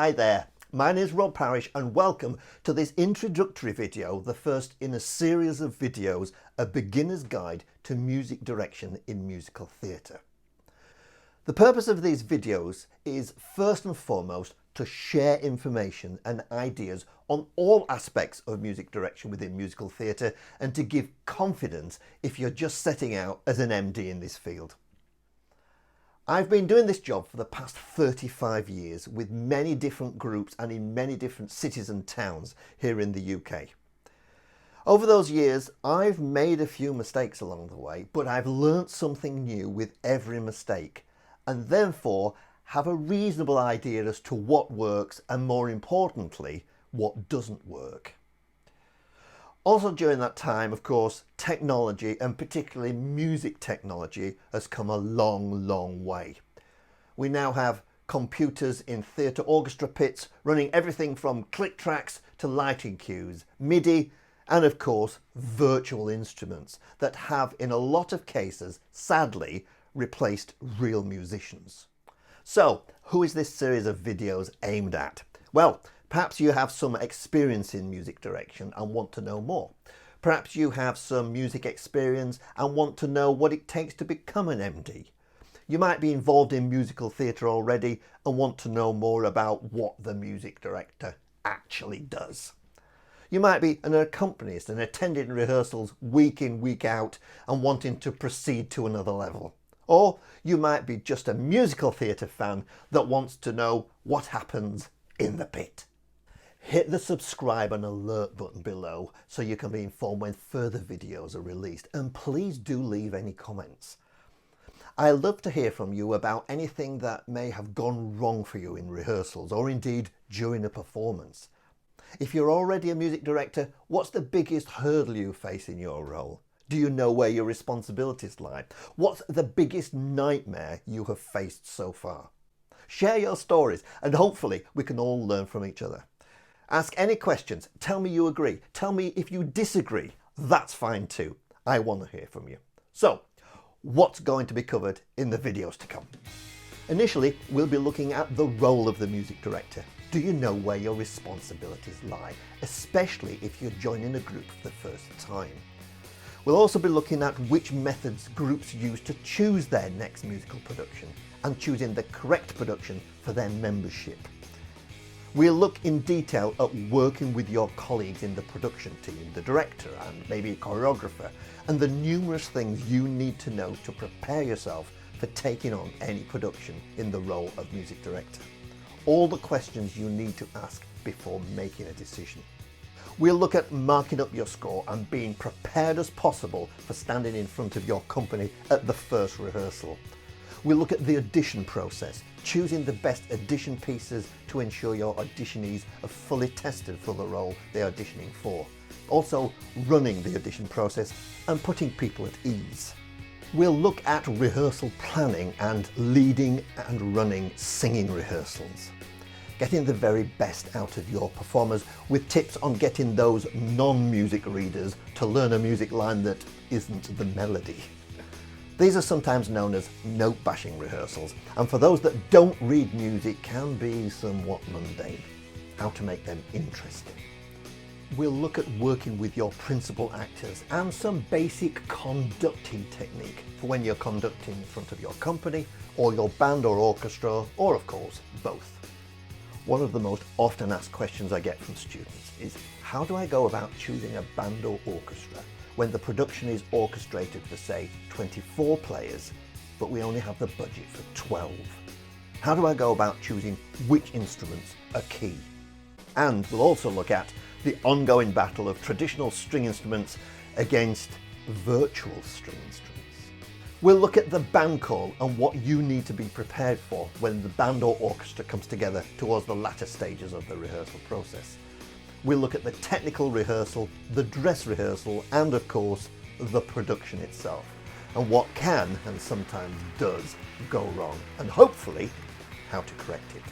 Hi there, my name is Rob Parrish and welcome to this introductory video, the first in a series of videos, a beginner's guide to music direction in musical theatre. The purpose of these videos is first and foremost to share information and ideas on all aspects of music direction within musical theatre and to give confidence if you're just setting out as an MD in this field. I've been doing this job for the past 35 years with many different groups and in many different cities and towns here in the UK. Over those years, I've made a few mistakes along the way, but I've learnt something new with every mistake and therefore have a reasonable idea as to what works and, more importantly, what doesn't work. Also during that time, of course, technology and particularly music technology has come a long way. We now have computers in theatre orchestra pits running everything from click tracks to lighting cues, MIDI and of course virtual instruments that have in a lot of cases sadly replaced real musicians. So who is this series of videos aimed at? Well, perhaps you have some experience in music direction and want to know more. Perhaps you have some music experience and want to know what it takes to become an MD. You might be involved in musical theatre already and want to know more about what the music director actually does. You might be an accompanist and attending rehearsals week in, week out and wanting to proceed to another level. Or you might be just a musical theatre fan that wants to know what happens in the pit. Hit the subscribe and alert button below so you can be informed when further videos are released, and please do leave any comments. I love to hear from you about anything that may have gone wrong for you in rehearsals or indeed during a performance. If you're already a music director, what's the biggest hurdle you face in your role? Do you know where your responsibilities lie? What's the biggest nightmare you have faced so far? Share your stories and hopefully we can all learn from each other. Ask any questions, tell me you agree, tell me if you disagree, that's fine too. I want to hear from you. So, what's going to be covered in the videos to come? Initially, we'll be looking at the role of the music director. Do you know where your responsibilities lie, especially if you're joining a group for the first time? We'll also be looking at which methods groups use to choose their next musical production and choosing the correct production for their membership. We'll look in detail at working with your colleagues in the production team, the director and maybe a choreographer, and the numerous things you need to know to prepare yourself for taking on any production in the role of music director. All the questions you need to ask before making a decision. We'll look at marking up your score and being prepared as possible for standing in front of your company at the first rehearsal. We'll look at the audition process, choosing the best audition pieces to ensure your auditionees are fully tested for the role they're auditioning for. Also running the audition process and putting people at ease. We'll look at rehearsal planning and leading and running singing rehearsals. Getting the very best out of your performers with tips on getting those non-music readers to learn a music line that isn't the melody. These are sometimes known as note bashing rehearsals, and for those that don't read music can be somewhat mundane. How to make them interesting. We'll look at working with your principal actors and some basic conducting technique for when you're conducting in front of your company or your band or orchestra, or of course both. One of the most often asked questions I get from students is, how do I go about choosing a band or orchestra when the production is orchestrated for say 24 players, but we only have the budget for 12? How do I go about choosing which instruments are key? And we'll also look at the ongoing battle of traditional string instruments against virtual string instruments. We'll look at the band call and what you need to be prepared for when the band or orchestra comes together towards the latter stages of the rehearsal process. We'll look at the technical rehearsal, the dress rehearsal, and of course, the production itself, and what can and sometimes does go wrong, and hopefully how to correct it.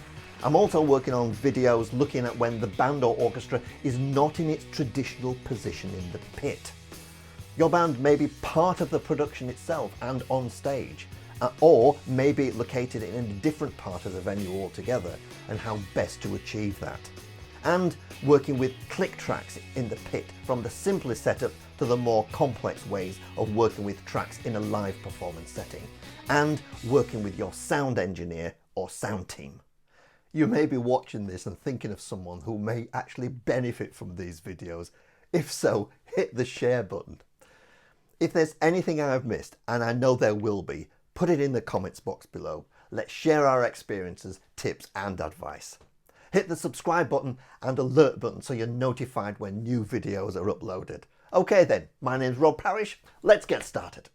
I'm also working on videos looking at when the band or orchestra is not in its traditional position in the pit. Your band may be part of the production itself and on stage, or maybe located in a different part of the venue altogether, and how best to achieve that. And working with click tracks in the pit, from the simplest setup to the more complex ways of working with tracks in a live performance setting, and working with your sound engineer or sound team. You may be watching this and thinking of someone who may actually benefit from these videos. If so, hit the share button. If there's anything I've missed, and I know there will be, put it in the comments box below. Let's share our experiences, tips and advice. Hit the subscribe button and alert button so you're notified when new videos are uploaded. Okay then, my name's Rob Parrish. Let's get started.